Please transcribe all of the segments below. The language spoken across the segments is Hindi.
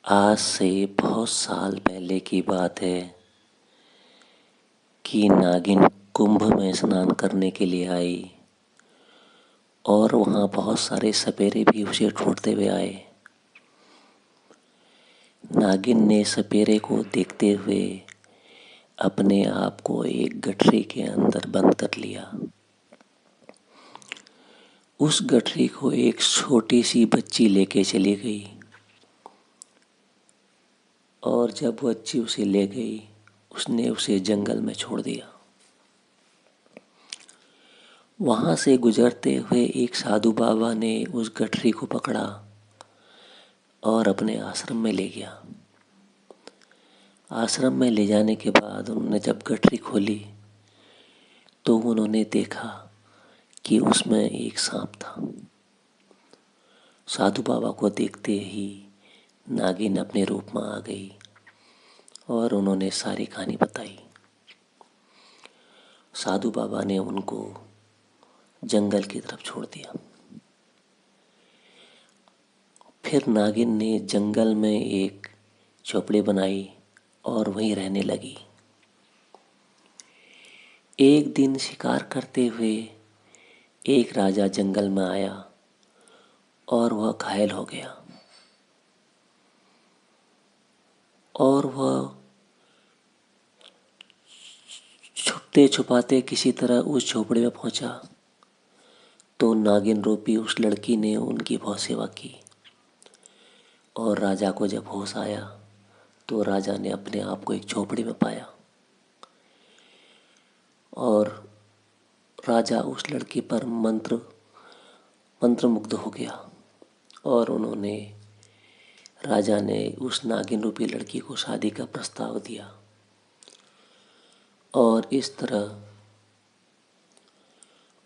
आज से बहुत साल पहले की बात है कि नागिन कुंभ में स्नान करने के लिए आई और वहाँ बहुत सारे सपेरे भी उसे ढूंढते हुए आए। नागिन ने सपेरे को देखते हुए अपने आप को एक गठरी के अंदर बंद कर लिया। उस गठरी को एक छोटी सी बच्ची लेके चली गई और जब वो बच्ची उसे ले गई, उसने उसे जंगल में छोड़ दिया। वहाँ से गुजरते हुए एक साधु बाबा ने उस गठरी को पकड़ा और अपने आश्रम में ले गया। आश्रम में ले जाने के बाद उन्होंने जब गठरी खोली तो उन्होंने देखा कि उसमें एक सांप था। साधु बाबा को देखते ही नागिन अपने रूप में आ गई और उन्होंने सारी कहानी बताई। साधु बाबा ने उनको जंगल की तरफ छोड़ दिया। फिर नागिन ने जंगल में एक झोपड़ी बनाई और वहीं रहने लगी। एक दिन शिकार करते हुए एक राजा जंगल में आया और वह घायल हो गया और वह छुपते छुपाते किसी तरह उस झोपड़ी में पहुंचा तो नागिन रूपी उस लड़की ने उनकी बहुत सेवा की और राजा को जब होश आया तो राजा ने अपने आप को एक झोपड़ी में पाया और राजा उस लड़की पर मंत्रमुग्ध हो गया और राजा ने उस नागिन रूपी लड़की को शादी का प्रस्ताव दिया और इस तरह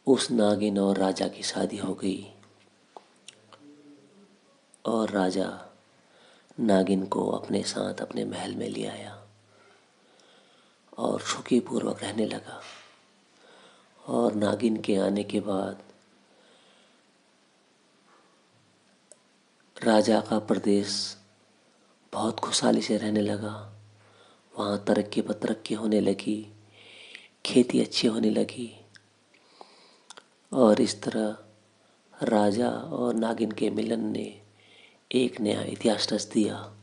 उस नागिन और राजा की शादी हो गई और राजा नागिन को अपने साथ अपने महल में ले आया और सुखीपूर्वक रहने लगा। और नागिन के आने के बाद राजा का प्रदेश बहुत खुशहाली से रहने लगा। वहाँ तरक्की पर तरक्की होने लगी, खेती अच्छी होने लगी और इस तरह राजा और नागिन के मिलन ने एक नया इतिहास रच दिया।